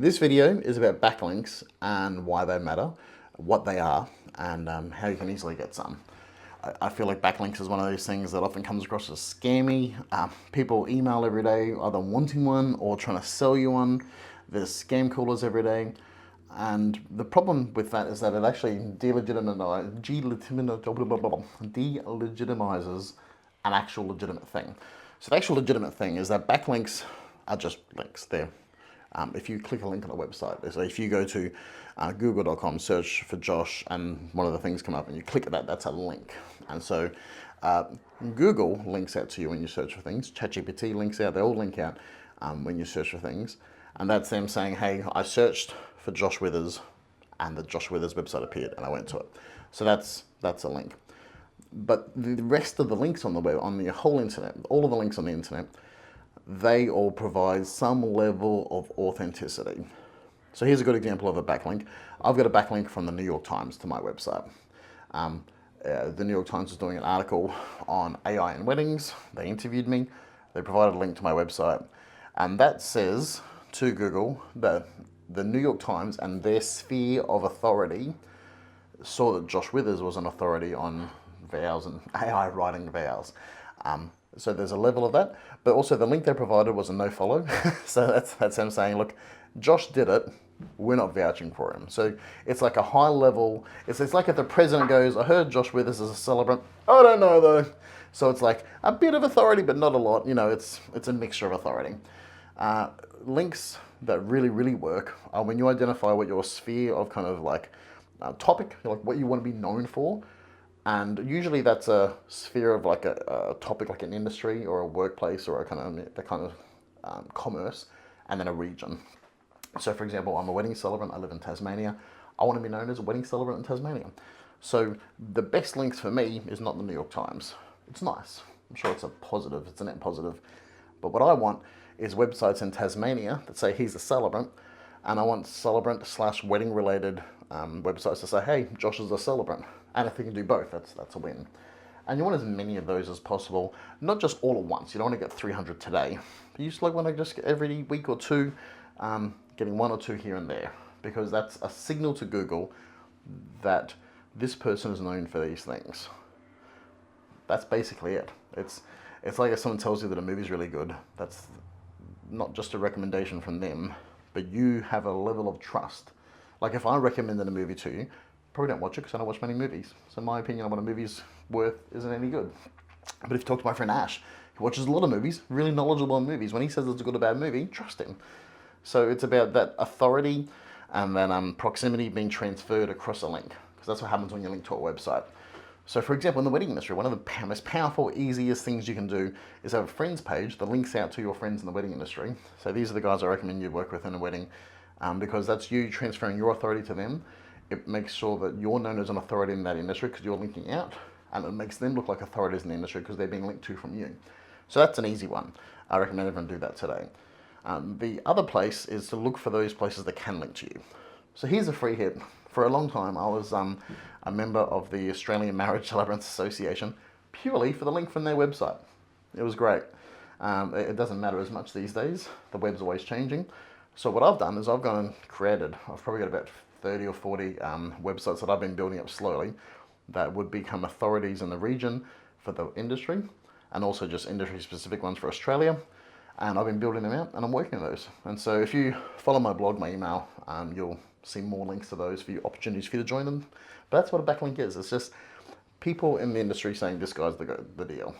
This video is about backlinks and why they matter, what they are, and how you can easily get some. I feel like backlinks is one of those things that often comes across as scammy. People email every day either wanting one or trying to sell you one. There's scam callers every day. And the problem with that is that it actually delegitimizes an actual legitimate thing. So the actual legitimate thing is that backlinks are just links. If you click a link on a website, so if you go to google.com, search for Josh, and one of the things come up, and you click that, that's a link. And so Google links out to you when you search for things. ChatGPT links out, they all link out when you search for things. And that's them saying, hey, I searched for Josh Withers, and the Josh Withers website appeared, and I went to it. So that's a link. But the rest of the links on the web, on the whole internet, all of the links on the internet, they all provide some level of authenticity. So here's a good example of a backlink. I've got a backlink from the New York Times to my website. The New York Times is doing an article on AI in weddings. They interviewed me. They provided a link to my website. And that says to Google that the New York Times and their sphere of authority saw that Josh Withers was an authority on vows and AI writing vows. So there's a level of that, but also the link they provided was a no follow. So that's them saying, look, Josh did it, we're not vouching for him. So it's like a high level, it's like if the president goes, I heard Josh Withers is a celebrant, I don't know though. So it's like a bit of authority, but not a lot, it's a mixture of authority. Links that really work are when you identify what your sphere of kind of like topic, like what you want to be known for. And usually that's a sphere of like a topic, like an industry or a workplace or a kind of commerce, and then a region. So for example, I'm a wedding celebrant, I live in Tasmania. I want to be known as a wedding celebrant in Tasmania. So the best links for me is not the New York Times. It's nice. I'm sure it's a positive, it's a net positive. But what I want is websites in Tasmania that say he's a celebrant, and I want celebrant / wedding related websites to say, hey, Josh is a celebrant. And if we can do both, that's a win. And you want as many of those as possible, not just all at once. You don't want to get 300 today. But you just want to just get every week or two, getting one or two here and there, because that's a signal to Google that this person is known for these things. That's basically it. It's like if someone tells you that a movie's really good, that's not just a recommendation from them, but you have a level of trust. Like if I recommended a movie to you, probably don't watch it because I don't watch many movies. So my opinion on what a movie's worth isn't any good. But if you talk to my friend Ash, who watches a lot of movies, really knowledgeable on movies, when he says it's a good or bad movie, trust him. So it's about that authority and then proximity being transferred across a link, because that's what happens when you link to a website. So for example, in the wedding industry, one of the most powerful, easiest things you can do is have a friends page that links out to your friends in the wedding industry. So these are the guys I recommend you work with in a wedding, because that's you transferring your authority to them. It makes sure that you're known as an authority in that industry because you're linking out, and it makes them look like authorities in the industry because they're being linked to from you. So that's an easy one. I recommend everyone do that today. The other place is to look for those places that can link to you. So here's a free hit. For a long time, I was a member of the Australian Marriage Celebrants Association purely for the link from their website. It was great. It doesn't matter as much these days. The web's always changing. So what I've done is I've gone and created, I've probably got about 30 or 40 websites that I've been building up slowly that would become authorities in the region for the industry, and also just industry specific ones for Australia. And I've been building them out and I'm working on those. And so if you follow my blog, my email, you'll see more links to those for you, opportunities for you to join them. But that's what a backlink is. It's just people in the industry saying this guy's the deal.